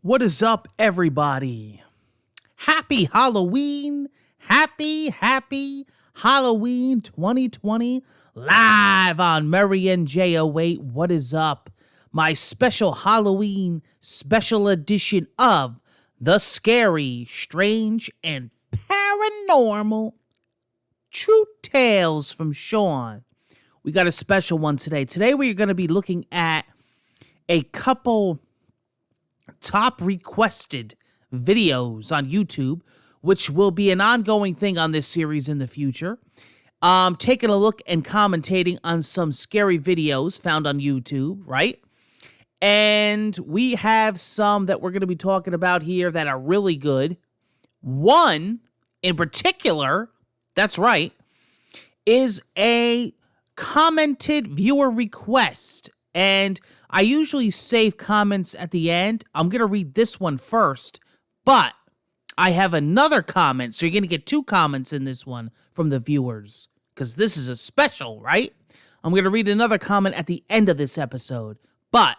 What is up, everybody? Happy Halloween. Happy Halloween 2020. Live on Murray and J08. What is up? My special Halloween special edition of the scary, strange, and paranormal True Tales from Sean. We got a special one today. Today we're going to be looking at a couple top requested videos on YouTube, which will be an ongoing thing on this series in the future. Taking a look and commentating on some scary videos found on YouTube, right? And we have some that we're going to be talking about here that are really good. One in particular, that's right, is a commented viewer request. And I usually save comments at the end. I'm going to read this one first, but I have another comment, so you're going to get two comments in this one from the viewers, because this is a special, right? I'm going to read another comment at the end of this episode, but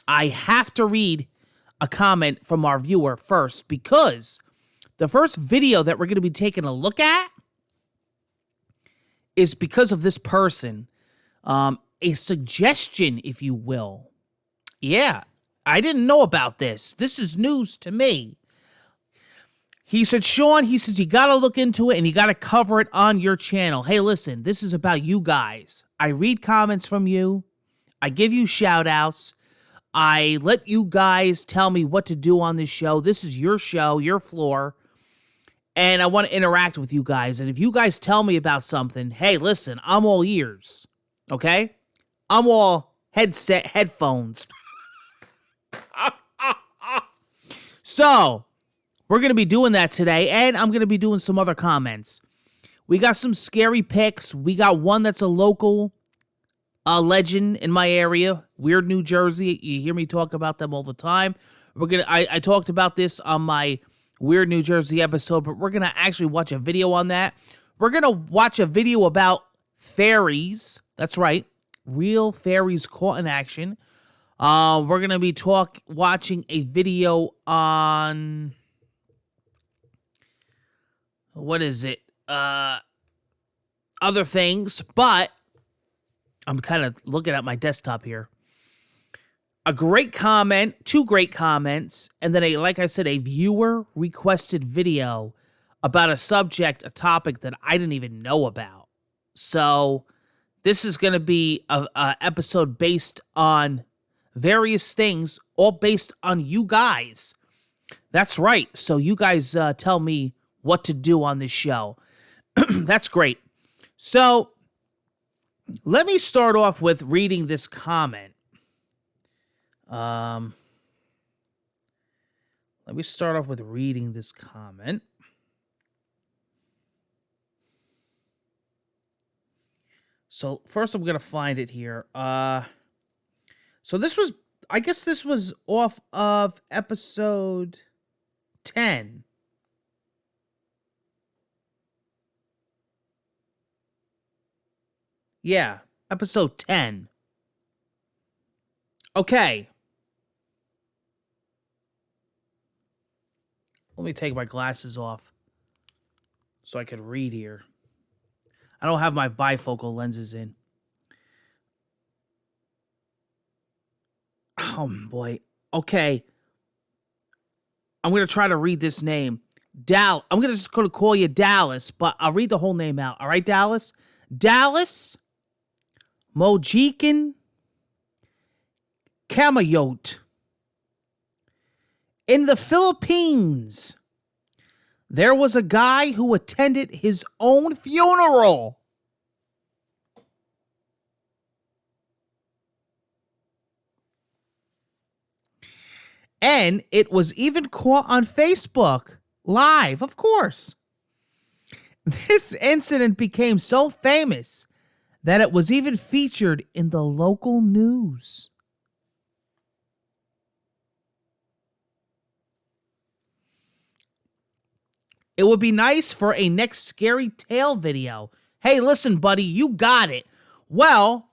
I have to read a comment from our viewer first, because the first video that we're going to be taking a look at is because of this person, a suggestion, if you will. Yeah, I didn't know about this. This is news to me. He said, Sean, he says, you got to look into it and you got to cover it on your channel. Hey, listen, this is about you guys. I read comments from you. I give you shout outs. I let you guys tell me what to do on this show. This is your show, your floor. And I want to interact with you guys. And if you guys tell me about something, hey, listen, I'm all ears. Okay? I'm all headphones. So, we're going to be doing that today, and I'm going to be doing some other comments. We got some scary picks. We got one that's a local legend in my area, Weird New Jersey. You hear me talk about them all the time. I talked about this on my Weird New Jersey episode, but we're going to actually watch a video on that. We're going to watch a video about fairies. That's right. Real fairies caught in action. We're going to be watching a video on, what is it? Other things, but I'm kind of looking at my desktop here. A great comment, two great comments, and then like I said, a viewer requested video about a subject, a topic that I didn't even know about. So this is going to be a episode based on various things, all based on you guys. That's right. So you guys tell me what to do on this show. That's great. So let me start off with reading this comment. Let me start off with reading this comment. So first I'm going to find it here. So this was, I guess this was off of episode 10. Yeah, episode 10. Okay. Let me take my glasses off so I can read here. I don't have my bifocal lenses in. Oh, boy. Okay. I'm going to try to read this name. I'm going to just call you Dallas, but I'll read the whole name out. All right, Dallas? Dallas Mojican Camayote. In the Philippines, there was a guy who attended his own funeral. And it was even caught on Facebook Live, of course. This incident became so famous that it was even featured in the local news. It would be nice for a next scary tale video. Hey, listen, buddy, you got it. Well,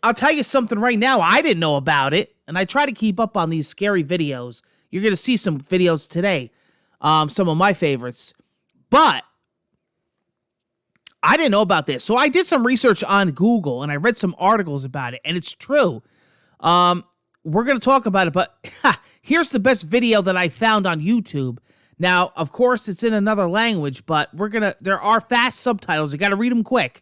I'll tell you something right now. I didn't know about it, and I try to keep up on these scary videos. You're going to see some videos today, some of my favorites. But I didn't know about this. So I did some research on Google, and I read some articles about it, and it's true. We're going to talk about it, but here's the best video that I found on YouTube. Now, of course, it's in another language, but there are fast subtitles. You got to read them quick.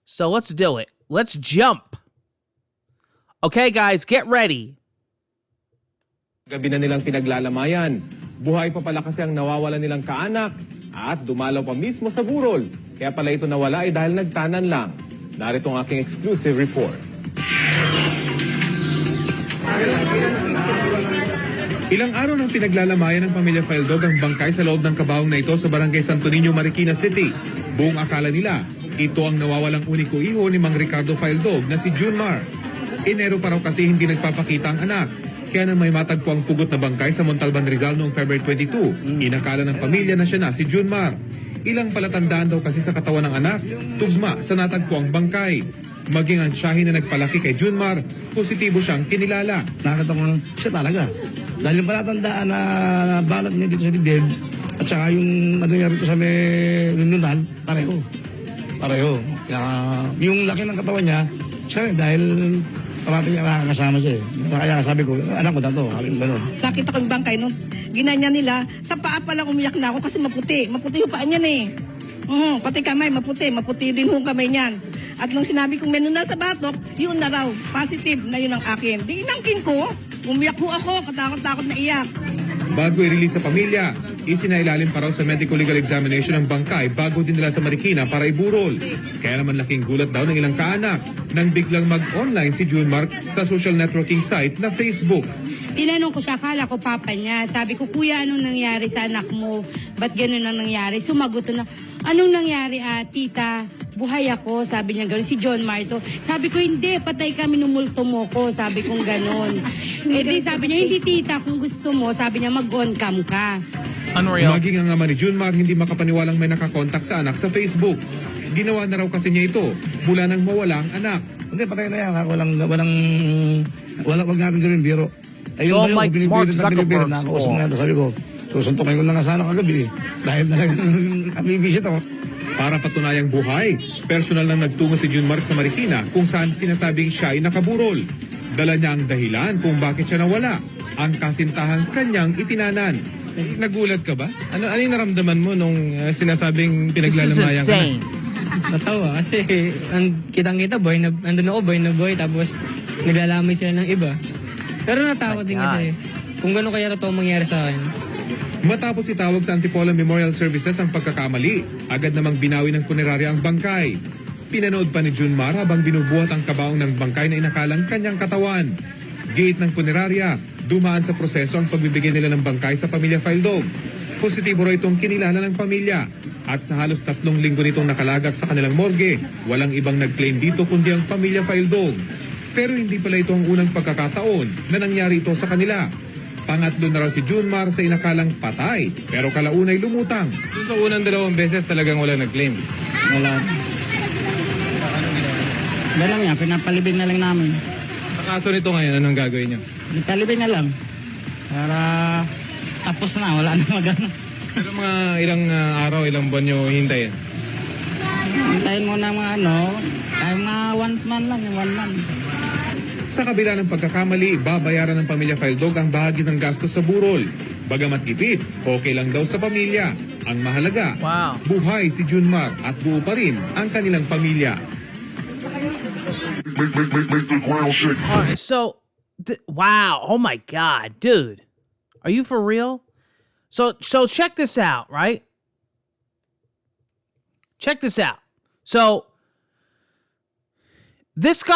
So let's do it. Let's jump. Okay, guys, get ready. Gabi na nilang pinaglalamayan. Buhay pa pala kasi ang nawawalan nilang kaanak at dumalaw pa mismo sa burol. Kaya pala ito nawala ay dahil nagtanan lang. Narito ang aking exclusive report. Ilang araw nang pinaglalamayan ng pamilya Faildog ang bangkay sa loob ng kabaong na ito sa barangay Santo Niño, Marikina City. Buong akala nila, ito ang nawawalang uniko iho ni Mang Ricardo Faildog na si Junmar. Enero pa raw kasi hindi nagpapakita ang anak. Kaya nang may matagpo ang pugot na bangkay sa Montalban, Rizal noong February 22, inakala ng pamilya na siya na si Junmar. Ilang palatandaan daw kasi sa katawan ng anak, tugma sa natagpo ang bangkay. Maging ang tiyahin na nagpalaki kay Junmar, positibo siyang kinilala. Nakakita ko siya talaga. Dahil yung palatandaan na balat niya dito sa dibdib, at saka yung nangyari ko sa may lununal, pareho. Pareho. Kaya, yung laki ng katawan niya, siya dahil parati niya nakakasama siya eh. Kaya sabi ko, anak ko na to, haling gano'n. Nakita ko yung bangkay nun. Ginanya nila, sa paa pa lang umiyak na ako kasi maputi. Maputi yung paa niyan eh. Pati kamay, maputi. Maputi din yung kamay niyan. At nung sinabi kong meron na sa batok, yun na raw. Positive na yun ang akin. Di inangkin ko. Umiyak ko ako. Katakot-takot na iyak. Bago i-release sa pamilya, isinailalim pa raw sa medical legal examination ng bangkay bago din nila sa Marikina para iburol. Kaya naman laking gulat daw ng ilang kaanak nang biglang mag-online si Junmar sa social networking site na Facebook. Tinanong ko siya, akala ko papa niya. Sabi ko, kuya, anong nangyari sa anak mo? Ba't ganun ang nangyari? Sumagot na, anong nangyari, tita? Buhay ako, sabi niya gano'n. Si John Marto. Sabi ko, hindi, patay ka, minumulto mo ko. Sabi kong gano'n. Di sabi niya, hindi tita, kung gusto mo, sabi niya, mag-on cam ka. Unreal. Maging ang ama ni Junmar hindi makapaniwalang may nakakontak sa anak sa Facebook. Ginawa na raw kasi niya ito mula nang mawala ang anak. Hindi, patay na yan. Wag natin gawin biro. So, like Mark Zuckerberg's Sabi ko, susuntukin ko na nga sana kagabi. Dahil talagang nabibisit ako. Para patunayang buhay, personal nang nagtungo si Junmar sa Marikina kung saan sinasabing siya ay nakaburol. Dala niya ang dahilan kung bakit siya nawala, ang kasintahang kanyang itinanan. Nagulat ka ba? Ano yung naramdaman mo nung sinasabing pinaglalamayan ka na? Natawa kasi ang kitang-kita boy, andun ako boy na boy tapos naglalamay sila ng iba. Pero natakot din kasi kung gano'n kaya totoo mangyari sa akin. Matapos itawag sa Antipolo Memorial Services ang pagkakamali, agad namang binawi ng punerarya ang bangkay. Pinanood pa ni Junmar habang binubuhat ang kabaong ng bangkay na inakalang kanyang katawan. Gate ng punerarya, dumaan sa proseso ang pagbibigay nila ng bangkay sa pamilya Faildog. Positibo raw itong kinilala ng pamilya. At sa halos 3 linggo nitong nakalagak sa kanilang morgue, walang ibang nag-claim dito kundi ang pamilya Faildog. Pero hindi pala ito ang unang pagkakataon na nangyari ito sa kanila. Pangatlo na raw si Junmar sa inakalang patay, pero kalaunay lumutang. Doon sa unang 2 beses talagang wala nag-claim. Wala. Ganun yan, pinapalibing na lang namin. Sa kaso nito ngayon, anong gagawin niyo? Pinapalibing na lang. Para tapos na, wala na magano. Pero mga ilang araw, ilang buwan nyo hintayin? Hintayin mo na mga ay mga 1 month lang, 1 month. Sa kabila ng pagkakamali, babayaran ng pamilya Faildog ang bahagi ng gastos sa burol. Bagamat gipit, okay lang daw sa pamilya. Ang mahalaga, buhay si Junmar at buo pa rin ang kanilang pamilya. Alright, so, wow, oh my God, dude. Are you for real? So check this out, right? Check this out. So, this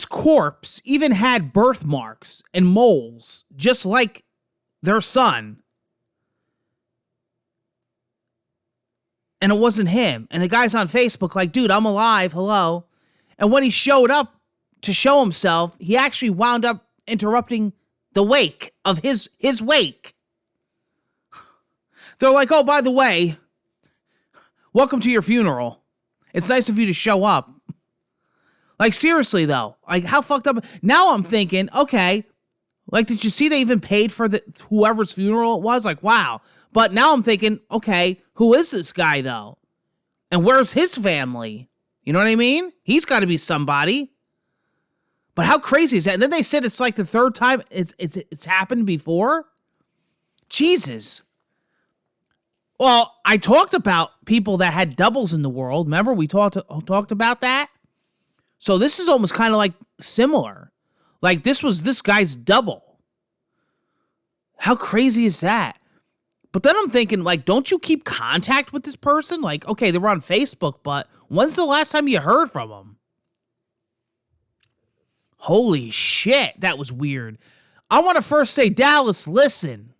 corpse even had birthmarks and moles, just like their son. And it wasn't him. And the guy's on Facebook like, dude, I'm alive, hello. And when he showed up to show himself, he actually wound up interrupting the wake of his wake. They're like, oh, by the way, welcome to your funeral. It's nice of you to show up. Like, seriously, though. Like, how fucked up? Now I'm thinking, okay, Like, did you see they even paid for whoever's funeral it was? Like, wow. But now I'm thinking, okay, who is this guy, though? And where's his family? You know what I mean? He's got to be somebody. But how crazy is that? And then they said it's like the third time it's happened before? Jesus. Well, I talked about people that had doubles in the world. Remember, we talked about that? So this is almost kind of like similar. Like, this was this guy's double. How crazy is that? But then I'm thinking, like, don't you keep contact with this person? Like, okay, they were on Facebook, but when's the last time you heard from them? Holy shit, that was weird. I want to first say, Dallas, listen.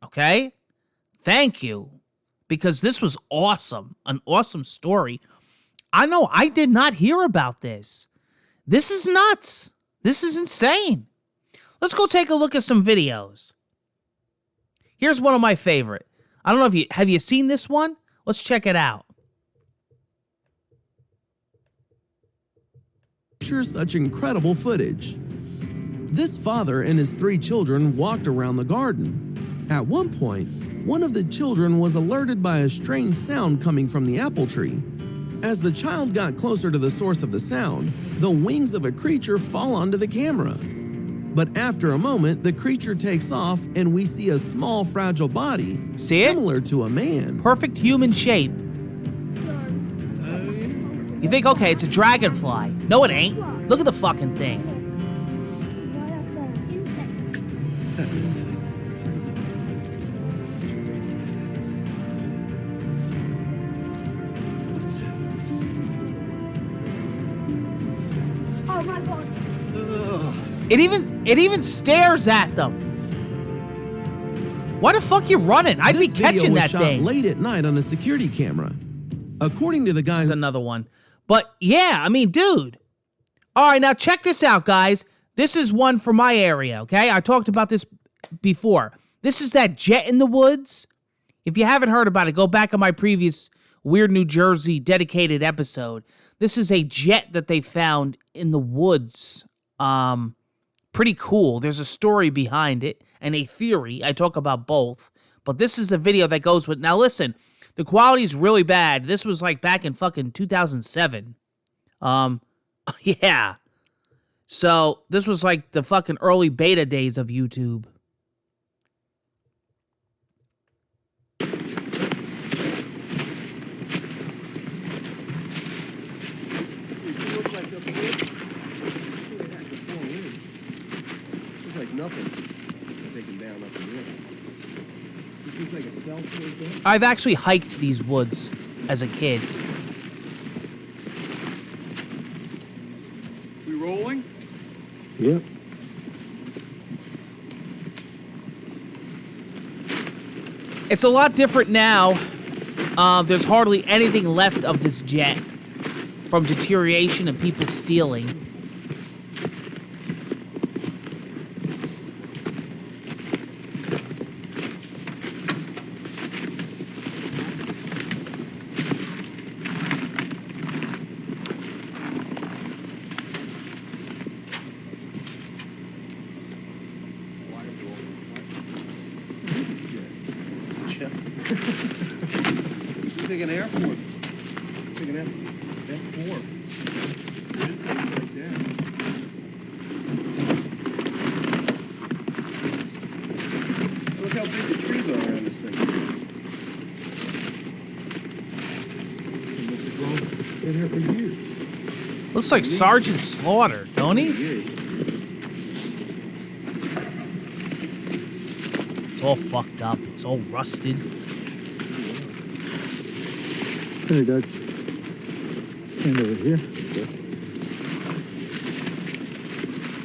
Okay? Thank you. Because this was awesome. An awesome story. I know, I did not hear about this. This is nuts. This is insane. Let's go take a look at some videos. Here's one of my favorite. I don't know if have you seen this one? Let's check it out. Capture such incredible footage. This father and his 3 children walked around the garden. At one point, one of the children was alerted by a strange sound coming from the apple tree. As the child got closer to the source of the sound, the wings of a creature fall onto the camera. But after a moment, the creature takes off and we see a small, fragile body similar to a man. Perfect human shape. You think, okay, it's a dragonfly. No, it ain't. Look at the fucking thing. It even stares at them. Why the fuck you running? I'd be catching that thing. This video was shot late at night on a security camera. According to the guy... This is another one. But yeah, I mean, dude. All right, now check this out, guys. This is one from my area, okay? I talked about this before. This is that jet in the woods. If you haven't heard about it, go back on my previous Weird New Jersey dedicated episode. This is a jet that they found in the woods. Pretty cool. There's a story behind it and a theory. I talk about both. But this is the video that goes with... Now listen, the quality's really bad. This was like back in fucking 2007. Yeah. So this was like the fucking early beta days of YouTube. I've actually hiked these woods as a kid. We rolling? Yep. It's a lot different now. There's hardly anything left of this jet from deterioration and people stealing. Take an airport. Take an F4. Right there. Look how big the trees are around this thing. Been here for years. Looks like Sergeant Slaughter, don't he? It's all fucked up. It's all rusted. Hey, Doug. Stand over here.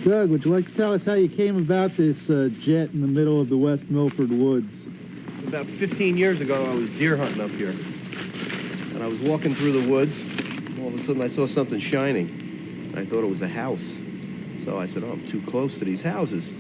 Doug, would you like to tell us how you came about this jet in the middle of the West Milford Woods? About 15 years ago, I was deer hunting up here. And I was walking through the woods. All of a sudden, I saw something shining. I thought it was a house. So I said, oh, I'm too close to these houses.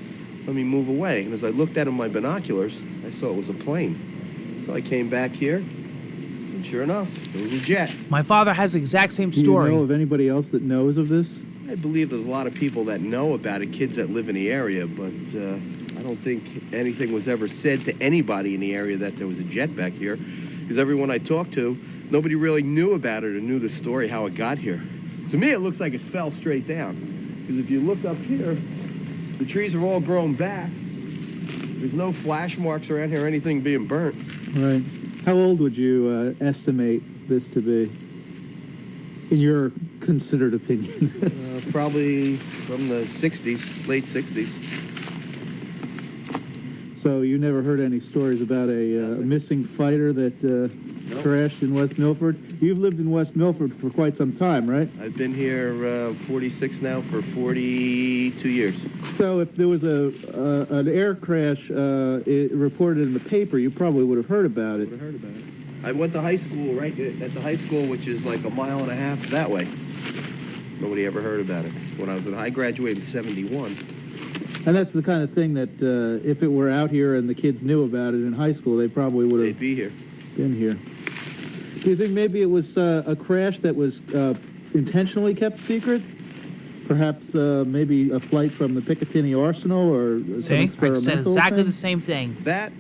Let me move away. And as I looked out of my binoculars, I saw it was a plane. So I came back here. And sure enough, it was a jet. My father has the exact same Do you story. know of anybody else that knows of this? I believe there's a lot of people that know about it, kids that live in the area, but I don't think anything was ever said to anybody in the area that there was a jet back here, because everyone I talked to, nobody really knew about it or knew the story, how it got here. To me, it looks like it fell straight down, because if you look up here, the trees are all grown back. There's no flash marks around here or anything being burnt. Right. How old would you estimate this to be, in your considered opinion? Probably from the 60s, late 60s. So you never heard any stories about a missing fighter that crashed in West Milford? You've lived in West Milford for quite some time, right? I've been here 46 now for 42 years. So if there was an air crash reported in the paper, you probably would have heard about it. I went to high school right at the high school, which is like a mile and a half that way. Nobody ever heard about it. When I graduated in 71. And that's the kind of thing that if it were out here and the kids knew about it in high school, they probably would have They'd be here. been here. Do you think maybe it was a crash that was intentionally kept secret? Perhaps maybe a flight from the Picatinny Arsenal or some See, I experimental said exactly thing? the same thing. That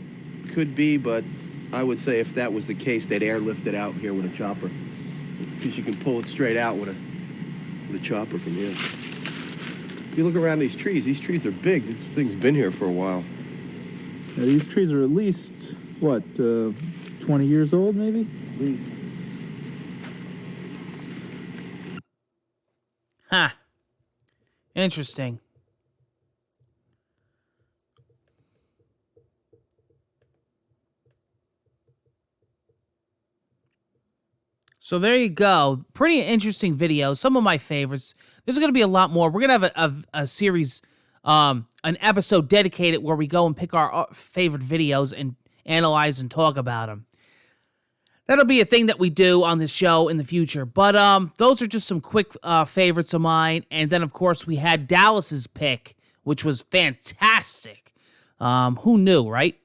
could be, but I would say if that was the case, they'd airlift it out here with a chopper. Because you can pull it straight out with a chopper from here. If you look around these trees are big. This thing's been here for a while. Yeah, these trees are at least, what, 20 years old, maybe? At least. Huh. Interesting. So there you go. Pretty interesting video. Some of my favorites. There's going to be a lot more. We're going to have a series, an episode dedicated where we go and pick our favorite videos and analyze and talk about them. That'll be a thing that we do on this show in the future. But those are just some quick favorites of mine. And then, of course, we had Dallas's pick, which was fantastic. Who knew, right?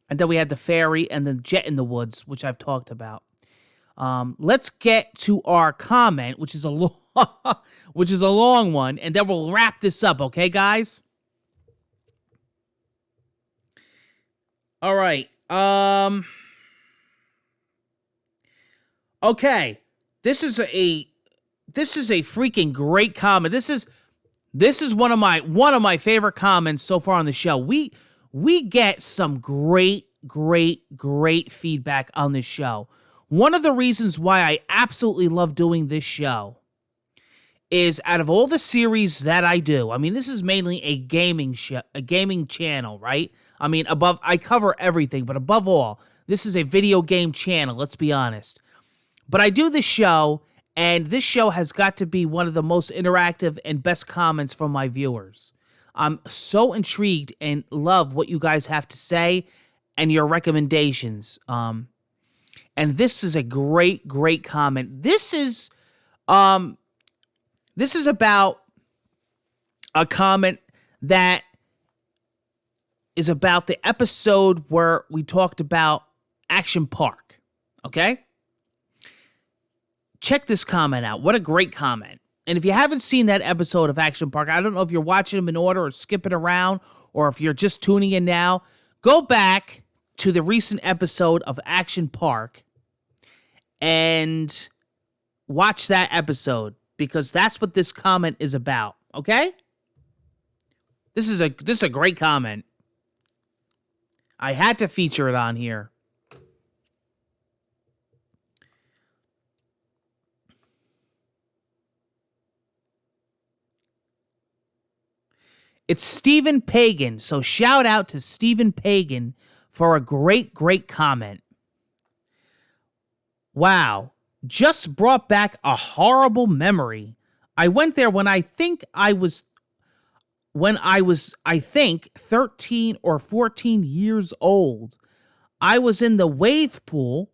And then we had the Fairy and the Jet in the Woods, which I've talked about. Let's get to our comment, which is a long one, and then we'll wrap this up, okay, guys? All right. Okay. This is a freaking great comment. This is one of my favorite comments so far on the show. We get some great feedback on this show. One of the reasons why I absolutely love doing this show is out of all the series that I do, I mean, this is mainly a gaming show, a gaming channel, right? I mean, I cover everything, but above all, this is a video game channel, let's be honest. But I do this show, and this show has got to be one of the most interactive and best comments from my viewers. I'm so intrigued and love what you guys have to say and your recommendations. And this is a great comment. This is about a comment that is about the episode where we talked about Action Park. Okay? Check this comment out. What a great comment. And if you haven't seen that episode of Action Park, I don't know if you're watching them in order or skipping around, or if you're just tuning in now, go back to the recent episode of Action Park and watch that episode, because that's what this comment is about, okay? This is a great comment. I had to feature it on here. It's Stephen Pagan, so shout out to Stephen Pagan for a great comment. Wow, just brought back a horrible memory. I went there when I think I was 13 or 14 years old. I was in the wave pool,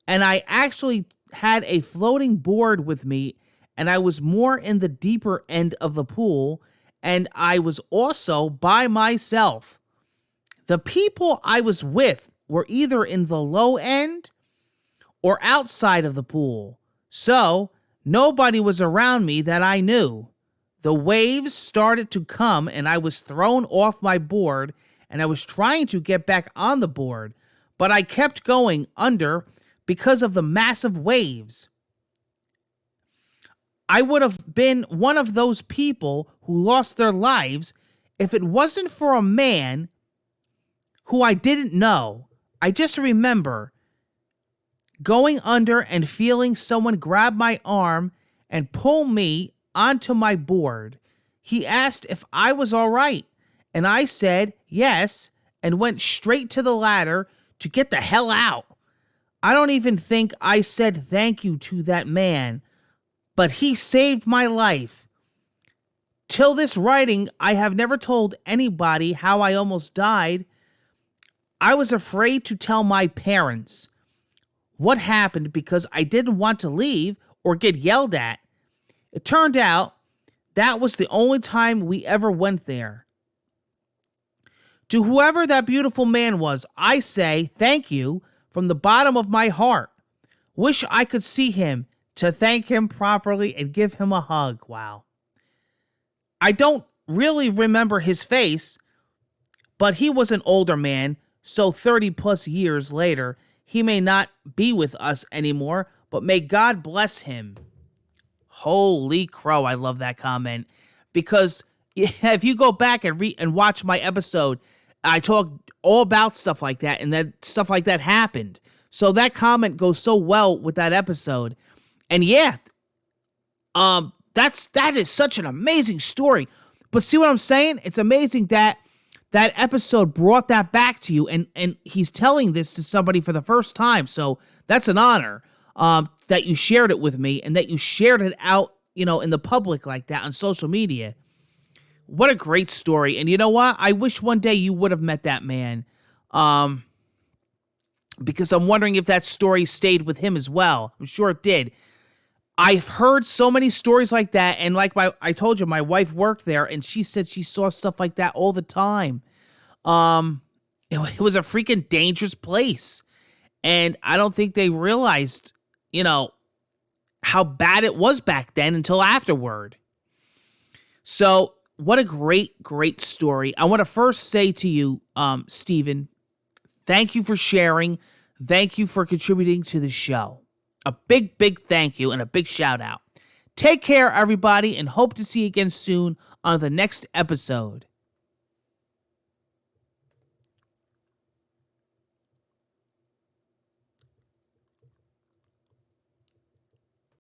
and I actually had a floating board with me, and I was more in the deeper end of the pool, and I was also by myself. The people I was with were either in the low end or outside of the pool. So, Nobody was around me that I knew. The waves started to come and I was thrown off my board and I was trying to get back on the board, but I kept going under because of the massive waves. I would have been one of those people who lost their lives if it wasn't for a man who I didn't know. I just remember going under and feeling someone grab my arm and pull me onto my board. He asked if I was all right, and I said yes and went straight to the ladder to get the hell out. I don't even think I said thank you to that man, but he saved my life. Till this writing, I have never told anybody how I almost died. I was afraid to tell my parents what happened because I didn't want to leave or get yelled at. It turned out that was the only time we ever went there. To whoever that beautiful man was, I say thank you from the bottom of my heart. Wish I could see him to thank him properly and give him a hug. Wow. I don't really remember his face, but he was an older man, so 30 plus years later, he may not be with us anymore, but may God bless him. Holy crow, I love that comment. Because if you go back and watch my episode, I talk all about stuff like that, and that stuff like that happened. So that comment goes so well with that episode. And yeah, that is such an amazing story. But see what I'm saying? It's amazing that that episode brought that back to you, and he's telling this to somebody for the first time. So that's an honor that you shared it with me and that you shared it out, in the public like that on social media. What a great story. And you know what? I wish one day you would have met that man. Because I'm wondering if that story stayed with him as well. I'm sure it did. I've heard so many stories like that, and like I told you, my wife worked there, and she said she saw stuff like that all the time. It was a freaking dangerous place, and I don't think they realized, how bad it was back then until afterward. So, what a great, great story. I want to first say to you, Stephen, thank you for sharing. Thank you for contributing to the show. A big, big thank you and a big shout out. Take care, everybody, and hope to see you again soon on the next episode.